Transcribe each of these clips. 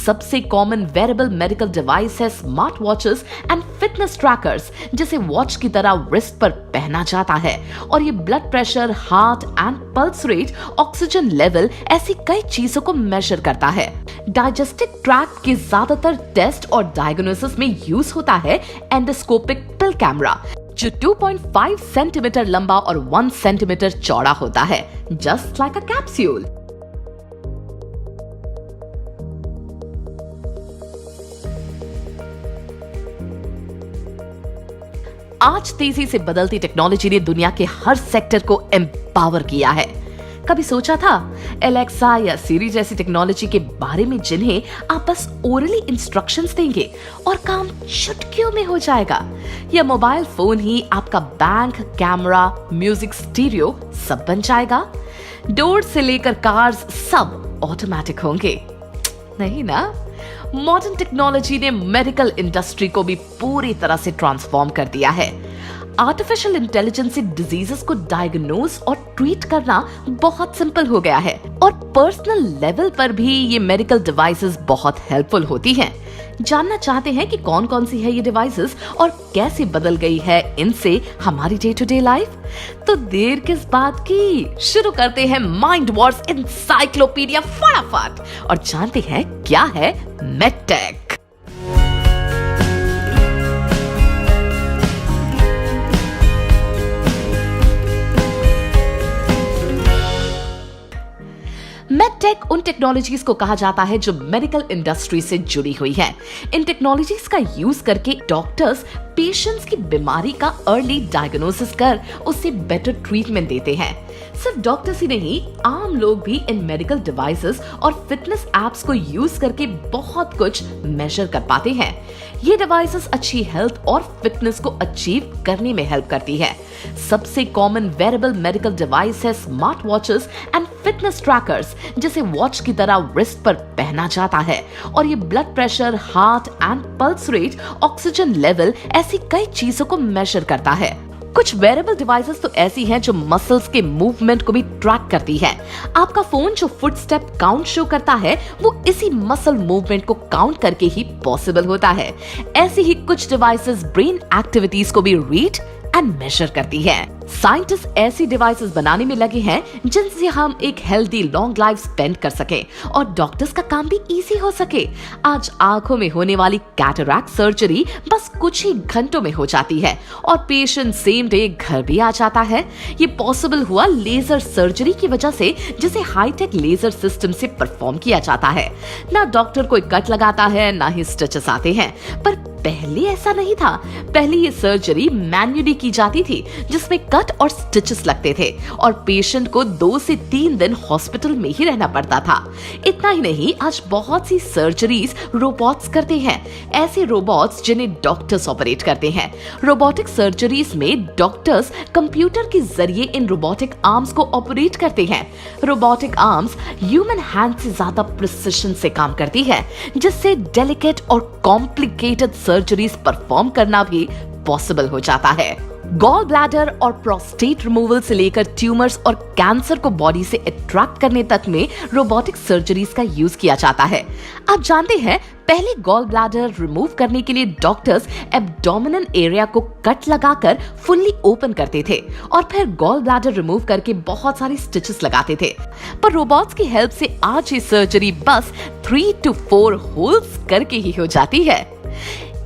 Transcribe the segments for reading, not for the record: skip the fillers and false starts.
सबसे common wearable medical device है smart watches and fitness trackers, जिसे वॉच की तरह रिस्ट पर पहना जाता है और ये blood pressure, heart and pulse rate, oxygen level, ऐसी कई चीजों को मेजर करता है। डाइजेस्टिक ट्रैक्ट के ज्यादातर टेस्ट और डायग्नोसिस में यूज होता है एंडोस्कोपिक पिल कैमरा, जो 2.5 सेंटीमीटर लंबा और 1 सेंटीमीटर चौड़ा होता है, जस्ट लाइक अ कैप्सूल। आज तेजी से बदलती टेक्नोलॉजी ने दुनिया के हर सेक्टर को एम्पावर किया है। कभी सोचा था एलेक्सा या सिरी जैसी टेक्नोलॉजी के बारे में, जिन्हें आप बस ओरली इंस्ट्रक्शंस देंगे और काम चुटकियों में हो जाएगा? या मोबाइल फोन ही आपका बैंक, कैमरा, म्यूजिक, स्टीरियो सब बन जाएगा? डोर से लेकर कार्स सब ऑटोमेटिक होंगे? नहीं ना। मॉडर्न टेक्नोलॉजी ने मेडिकल इंडस्ट्री को भी पूरी तरह से ट्रांसफॉर्म कर दिया है। आर्टिफिशियल इंटेलिजेंस से डिजीजेस को डायग्नोज और ट्रीट करना बहुत सिंपल हो गया है और पर्सनल लेवल पर भी ये मेडिकल डिवाइसेस बहुत हेल्पफुल होती हैं। जानना चाहते हैं कि कौन कौन सी है ये डिवाइसेस और कैसे बदल गई है इनसे हमारी डे टू डे लाइफ? तो देर किस बात की, शुरू करते हैं माइंड वॉर्स एनसाइक्लोपीडिया फटाफट और जानते हैं क्या है मेडटेक। मेडटेक उन टेक्नोलॉजीज को कहा जाता है जो मेडिकल इंडस्ट्री से जुड़ी हुई है। इन टेक्नोलॉजीज का यूज करके डॉक्टर्स पेशेंट्स की बीमारी का अर्ली डायग्नोसिस कर उससे बेटर ट्रीटमेंट देते हैं। सिर्फ डॉक्टर्स ही नहीं, आम लोग भी इन मेडिकल डिवाइसेस और फिटनेस एप्स को यूज करके बहुत कुछ मेजर कर पाते हैं। ये डिवाइसेस अच्छी हेल्थ और फिटनेस को अचीव करने में हेल्प करती है। सबसे कॉमन वेरेबल मेडिकल डिवाइस है smart watches and fitness trackers, जिसे वॉच की तरह रिस्ट पर पहना जाता है और ये blood pressure, heart and pulse rate, oxygen level, ऐसी कई चीजों को मेजर करता है। कुछ वेरेबल डिवाइसेस तो ऐसी हैं जो मसल्स के मूवमेंट को भी ट्रैक करती है। आपका फोन जो फुटस्टेप काउंट शो करता है, वो इसी मसल मूवमेंट को काउंट करके ही पॉसिबल होता है। ऐसी ही कुछ डिवाइसेस ब्रेन एक्टिविटीज को भी रीड एंड मेजर करती है। साइंटिस्ट ऐसी डिवाइसेस बनाने में लगे हैं जिनसे हम एक हेल्दी लॉन्ग लाइफ स्पेंड कर सके और डॉक्टर्स का काम भी इजी हो सके। आज आंखों में होने वाली कैटरैक्ट सर्जरी बस कुछ ही घंटों में हो जाती है और पेशेंट सेम डे घर भी आ जाता है। ये पॉसिबल हुआ लेजर सर्जरी की वजह से, जिसे हाईटेक लेजर सिस्टम से परफॉर्म किया जाता है। ना डॉक्टर कोई कट लगाता है, ना ही स्टिचेस आते हैं। पर पहले ऐसा नहीं था। पहले ये सर्जरी मैन्युअली की जाती थी, जिसमें कट और स्टिचेस लगते थे और पेशेंट को 2 से 3 दिन हॉस्पिटल में ही रहना पड़ता था। इतना ही नहीं, आज बहुत सी सर्जरीज रोबोट्स करते हैं। ऐसे रोबोट्स जिन्हें डॉक्टर्स ऑपरेट करते हैं। रोबोटिक सर्जरीज में डॉक्टर्स कंप्यूटर के जरिए इन रोबोटिक आर्म्स को ऑपरेट करते हैं। रोबोटिक आर्म्स ह्यूमन हैंड से ज्यादा प्रिसिशन से काम करती है, जिससे डेलिकेट और कॉम्प्लिकेटेड सर्जरीज परफॉर्म करना भी पॉसिबल हो जाता है। गॉल ब्लैडर और प्रोस्टेट रिमूवल से लेकर ट्यूमर्स और कैंसर को बॉडी से अट्रैक्ट करने तक में रोबोटिक सर्जरीज का यूज किया जाता है। आप जानते हैं, पहले गॉल ब्लैडर रिमूव करने के लिए डॉक्टर्स एब्डोमिनल एरिया को कट लगाकर फुल्ली ओपन करते थे और फिर गॉल ब्लैडर रिमूव करके बहुत सारी स्टिचेस लगाते थे। पर रोबोट्स की हेल्प से आज ये सर्जरी बस 3 to 4 होल्स करके ही हो जाती है।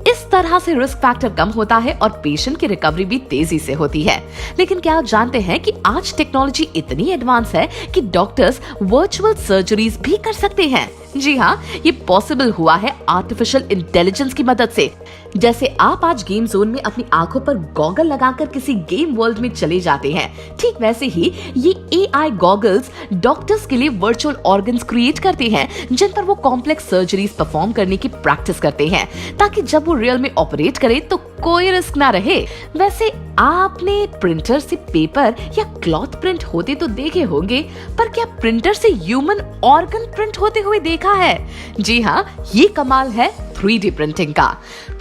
इस तरह से रिस्क फैक्टर कम होता है और पेशेंट की रिकवरी भी तेजी से होती है। लेकिन क्या आप जानते हैं कि आज टेक्नोलॉजी इतनी एडवांस है कि डॉक्टर्स वर्चुअल सर्जरीज भी कर सकते हैं। जी हाँ, ये पॉसिबल हुआ है आर्टिफिशियल इंटेलिजेंस की मदद से। जैसे आप आज गेम जोन में अपनी आंखों पर गॉगल लगाकर किसी गेम वर्ल्ड में चले जाते हैं, ठीक वैसे ही ये AI गॉगल्स डॉक्टर्स के लिए वर्चुअल ऑर्गन्स क्रिएट करते हैं, जिन पर वो कॉम्प्लेक्स सर्जरीज परफॉर्म करने की प्रैक्टिस करते हैं, ताकि जब वो रियल में ऑपरेट करें तो कोई रिस्क ना रहे। वैसे आपने प्रिंटर से पेपर या क्लॉथ प्रिंट होते तो देखे होंगे, पर क्या प्रिंटर से ह्यूमन ऑर्गन प्रिंट होते हुए देखा है? जी हाँ, ये कमाल है 3D प्रिंटिंग का।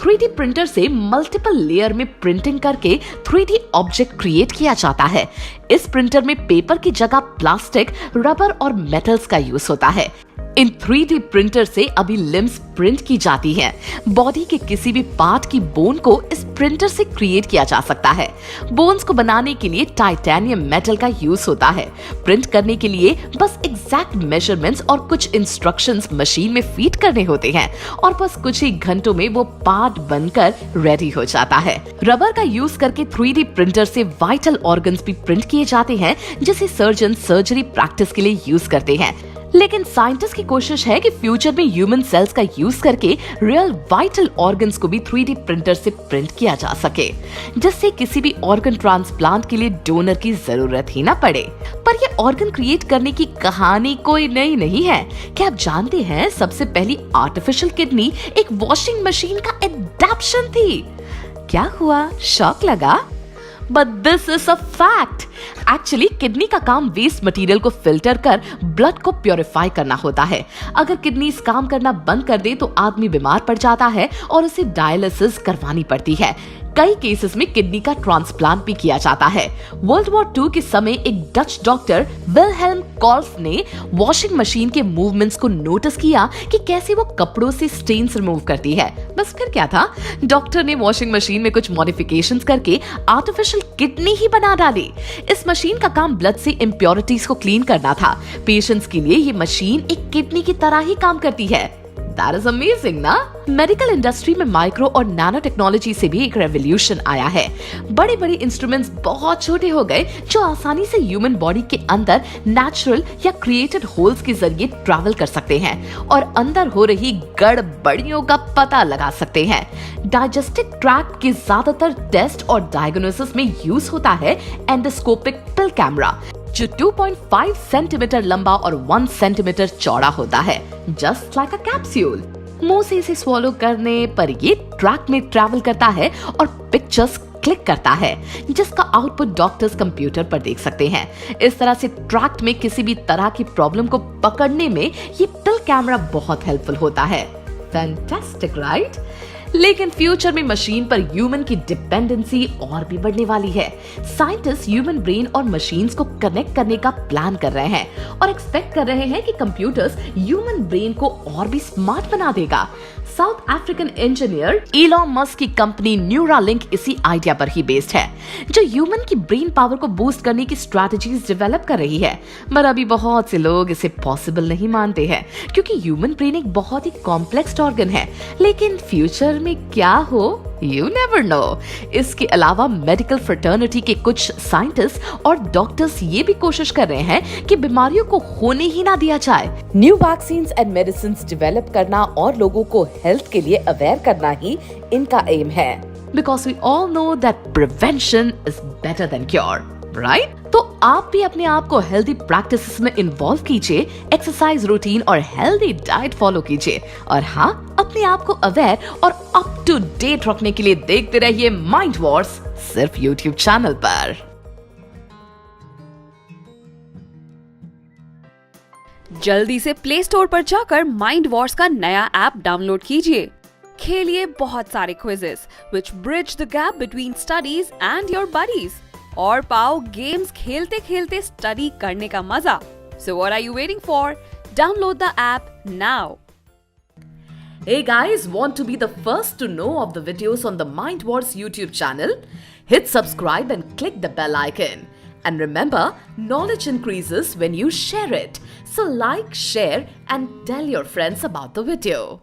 3D प्रिंटर से मल्टीपल लेयर में प्रिंटिंग करके 3D ऑब्जेक्ट क्रिएट किया जाता है। इस प्रिंटर में पेपर की जगह प्लास्टिक, रबर और मेटल्स का यूज होता है। इन 3D प्रिंटर से अभी लिम्स प्रिंट की जाती हैं। बॉडी के किसी भी पार्ट की बोन को इस प्रिंटर से क्रिएट किया जा सकता है। बोन्स को बनाने के लिए टाइटेनियम मेटल का यूज होता है। प्रिंट करने के लिए बस एग्जैक्ट मेजरमेंट्स और कुछ इंस्ट्रक्शंस मशीन में फीड करने होते हैं और बस कुछ ही घंटों में वो पार्ट बनकर रेडी हो जाता है। रबर का यूज करके 3D प्रिंटर से वाइटल ऑर्गन्स भी प्रिंट किए जाते हैं, जिसे सर्जन सर्जरी प्रैक्टिस के लिए यूज करते हैं। लेकिन साइंटिस्ट की कोशिश है कि फ्यूचर में ह्यूमन सेल्स का यूज करके रियल वाइटल ऑर्गन्स को भी 3D प्रिंटर से प्रिंट किया जा सके, जिससे किसी भी ऑर्गन ट्रांसप्लांट के लिए डोनर की जरूरत ही ना पड़े। पर ये ऑर्गन क्रिएट करने की कहानी कोई नई नहीं है। क्या आप जानते हैं, सबसे पहली आर्टिफिशियल किडनी एक वॉशिंग मशीन का एडैप्शन थी। क्या हुआ, शॉक लगा? But this is a fact. Actually, kidney का काम वेस्ट मटेरियल को फिल्टर कर ब्लड को प्योरीफाई करना होता है। अगर किडनी इस काम करना बंद कर दे तो आदमी बीमार पड़ जाता है और उसे डायलिसिस करवानी पड़ती है। कई केसेस में किडनी का ट्रांसप्लांट भी किया जाता है। वर्ल्ड वॉर 2 के समय एक डच डॉक्टर विल्हेल्म कॉल्फ ने वॉशिंग मशीन के मूवमेंट्स को नोटिस किया कि कैसे वो कपड़ों से स्टेन्स रिमूव करती है। बस फिर क्या था, डॉक्टर ने वॉशिंग मशीन में कुछ मॉडिफिकेशंस करके आर्टिफिशियल किडनी ही बना डाली। इस मशीन का काम ब्लड से इम्प्योरिटीज को क्लीन करना था। पेशेंट्स के लिए ये मशीन एक किडनी की तरह ही काम करती है। That is amazing, ना? मेडिकल इंडस्ट्री में माइक्रो और नैनो टेक्नोलॉजी से भी एक रेवोल्यूशन आया है। बड़े बड़े इंस्ट्रूमेंट्स बहुत छोटे हो गए, जो आसानी से ह्यूमन बॉडी के अंदर नेचुरल या क्रिएटेड होल्स के जरिए ट्रैवल कर सकते हैं और अंदर हो रही गड़बड़ियों का पता लगा सकते हैं। डाइजेस्टिव ट्रैक्ट के ज्यादातर टेस्ट और डायग्नोसिस में यूज होता है एंडोस्कोपिक पिल कैमरा, जो 2.5 सेंटीमीटर लंबा और 1 सेंटीमीटर चौड़ा होता है, जस्ट लाइक अ कैप्सूल। मुंह से इसे स्वॉलो करने पर ये ट्रैक में ट्रैवल करता है और पिक्चर्स क्लिक करता है, जिसका आउटपुट डॉक्टर्स कंप्यूटर पर देख सकते हैं। इस तरह से ट्रैक में किसी भी तरह की प्रॉब्लम को पकड़ने में ये पिल कैमरा बहुत हेल्पफुल होता है। Fantastic, right? लेकिन फ्यूचर में मशीन पर ह्यूमन की डिपेंडेंसी और भी बढ़ने वाली है। साइंटिस्ट ह्यूमन ब्रेन और मशीन्स को कनेक्ट करने का प्लान कर रहे हैं और एक्सपेक्ट कर रहे हैं कि कंप्यूटर्स ह्यूमन ब्रेन को और भी स्मार्ट बना देगा। South African engineer Elon Musk की कंपनी न्यूरालिंक इसी आइडिया पर ही बेस्ड है, जो ह्यूमन की ब्रेन पावर को बूस्ट करने की स्ट्रैटेजीज डेवलप कर रही है। पर अभी बहुत से लोग इसे पॉसिबल नहीं मानते हैं, क्योंकि ह्यूमन ब्रेन एक बहुत ही कॉम्प्लेक्स ऑर्गन है। लेकिन फ्यूचर में क्या हो, यू नेवर नो। इसके अलावा मेडिकल फ्रेटर्निटी के कुछ साइंटिस्ट और डॉक्टर्स ये भी कोशिश कर रहे हैं कि बीमारियों को होने ही ना दिया जाए। New vaccines and medicines develop करना और लोगों को हेल्थ के लिए अवेयर करना ही इनका एम है। Because we all know that prevention is better than cure, right? तो आप भी अपने आप को हेल्दी प्रैक्टिसेस में इन्वॉल्व कीजिए, एक्सरसाइज रूटीन और हेल्दी डाइट फॉलो कीजिए, और हाँ, अपने आप को अवेयर और अप टू डेट रखने के लिए देखते रहिए माइंड वॉर्स, सिर्फ यूट्यूब चैनल पर। जल्दी से प्ले स्टोर पर जाकर माइंड वॉर्स का नया ऐप डाउनलोड कीजिए। खेलिए बहुत सारे quizzes which bridge the gap between studies and your buddies, और पाओ गेम्स खेलते खेलते स्टडी करने का मजा। So what are you waiting for? Download the app now. Hey guys, want to be the first to know of the videos on the Mind Wars YouTube channel? Hit subscribe and click the bell icon. And remember, knowledge increases when you share it. So like, share and tell your friends about the video.